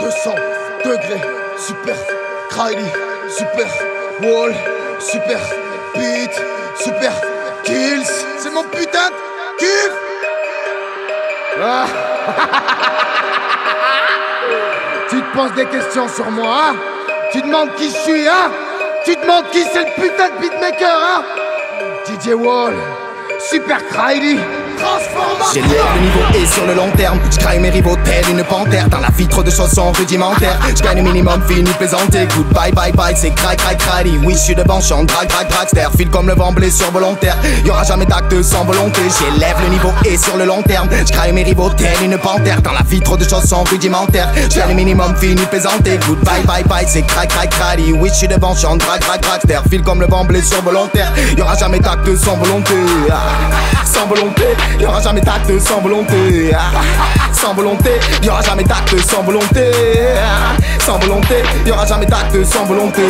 200 degrés, super Kylie, super Wall, super Beat, super Kills. C'est mon putain de kiff. Ah. Tu te poses des questions sur moi, hein? Tu demandes qui je suis, hein? Tu demandes qui c'est le putain de beatmaker, hein? DJ Wall, super Kylie. J'élève le niveau et sur le long terme j'craille mes rivaux telle une panthère. Dans la vie trop de choses sont rudimentaires. J'gagne le minimum, fini plaisanter. Goodbye, bye bye, c'est crack, crack, crack. Oui, j'suis devant, j'chante, drag, drag, dragster. File comme le vent, blessure volontaire. Y'aura jamais d'acte sans volonté. J'élève le niveau et sur le long terme j'craille mes rivaux telle une panthère. Dans la vie trop de choses sont rudimentaires. J'gagne le minimum, fini plaisanter. Goodbye, bye bye, c'est crack, crack, crack. Oui, j'suis devant, j'chante, drag, drag, dragster. File comme le vent, blessure volontaire. Y'aura jamais d'acte sans volonté. Sans volonté, y'aura jamais d'acte sans volonté. Sans volonté, y'aura jamais d'acte sans volonté. Sans volonté, y'aura jamais d'acte sans volonté.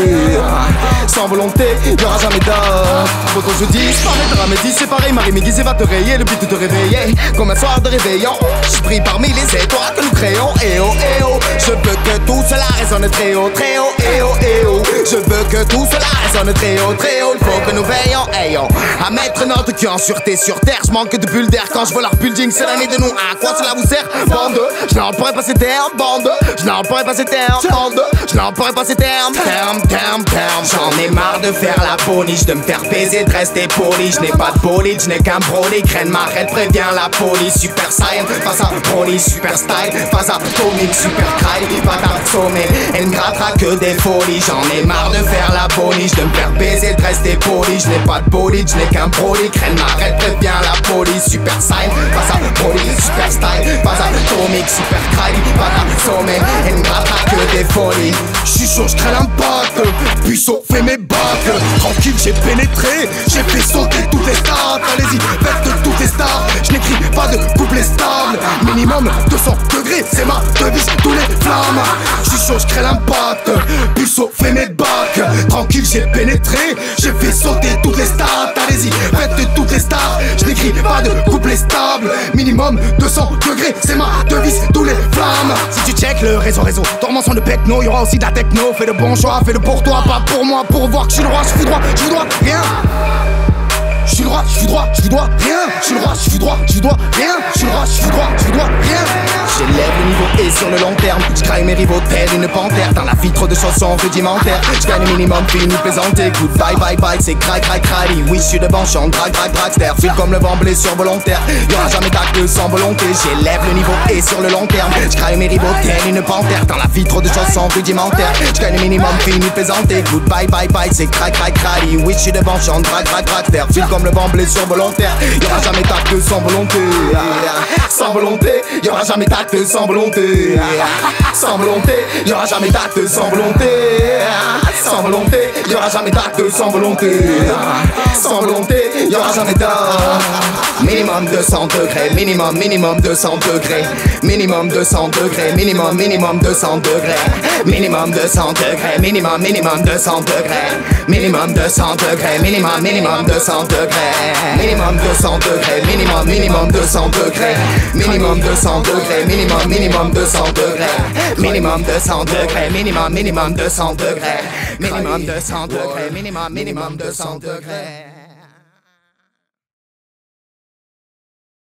Sans volonté, y'aura jamais d'acte. Votre jeudi, c'est pareil, de Ramédie, c'est pareil. Marie Méguisée va te rayer, le but de te réveiller. Comme un soir de réveillon, je brille parmi les étoiles que nous créons. Eh oh, eh oh, je veux que tout cela résonne très haut, très haut. Eh oh, eh oh, je veux que tout cela résonne très haut, très haut. Il faut que nous veillons, eh oh, à mettre notre cul en sûreté sur terre. Je manque de bulles d'air quand je vois leur building. C'est l'année de nous, à quoi cela vous sert? Bande, je n'en pourrais pas ces termes, bande. Je n'en pourrais pas ces termes, bande. Je n'en pourrais pas ces termes, termes. J'en ai marre de faire la poniche, de me faire baiser, de rester poli. Je n'ai pas de bolide, je n'ai qu'un brody. Crène m'arrête, préviens la police. Super Saiyan, face à Brony, super style. Face à Comic, super Kylie, pas sommet. Elle ne grattera que des folies. J'en ai marre de faire la poniche, de me faire baiser, de rester poli. Je n'ai pas de bolide, je n'ai qu'un brody. Crène m'arrête, préviens la police. Super Saiyan, face à Brony, super style. Face à Comic, super Kylie, pas sommet. Elle ne grattera que des folies. J'suis chaud, j'crée l'impact. Puissant fait mes bacs. Tranquille, j'ai pénétré. J'ai fait sauter toutes les stars. Allez-y, faites toutes les stars. Je n'écris pas de couplet stable. Minimum 200 degrés, c'est ma devise, tous les flammes. J'suis chaud, j'crée l'impact. Puissant fait mes bacs. Tranquille, j'ai pénétré. J'ai fait sauter toutes les stars. Allez-y, faites toutes les stars. Je n'écris pas de couplet stable. Minimum 200 degrés, c'est ma devise, tous les flammes. Si tu check le réseau, tourment son de pecno, y'aura aussi de la techno. Fais le bon choix, fais le pour toi, pas pour moi. Pour voir que je suis droit, je suis droit, je dois rien. Je suis droit, je suis droit, je dois rien. Je suis droit, je suis droit, je dois rien. Je suis droit, je suis droit, je dois rien. J'élève le niveau et sur le long terme j'craille mes rivaux telle une panthère. Dans la vie trop de choses sont rudimentaires. J'gagne le minimum, fini plaisanter. Goodbye, bye bye, c'est crack, crack, crack. Oui, je suis devant, chante, drag, drag, dragster. File comme le vent, blessure volontaire. Y'aura jamais d'acte sans volonté. J'élève le niveau et sur le long terme j'craille mes rivaux telle une panthère. Dans la vie trop de choses sont rudimentaires. J'gagne le minimum, fini plaisanter. Goodbye, bye bye, c'est crack, crack, crack. Oui, je suis devant, chante, drag, drag, dragster. File comme le vent, blessure volontaire. Y'aura jamais d'acte sans volonté. Sans volonté, y'aura jamais d'acte sans volonté. Sans volonté, y'aura jamais d'acte sans volonté. Sans volonté, y'aura jamais d'acte sans volonté. Sans volonté, y'aura jamais d'acte. Minimum 200 degrés, minimum 200 degrés. Minimum 200 degrés, minimum 200 degrés. Minimum 200 degrés, minimum 200 degrés. Minimum 200 degrés, minimum 200 degrés. Minimum 200 degrés, minimum 200 degrés. Minimum 200 degrés, minimum 200 degrés. Minimum 200 degrés, minimum 200 degrés. Minimum 200 degrés, minimum 200 degrés.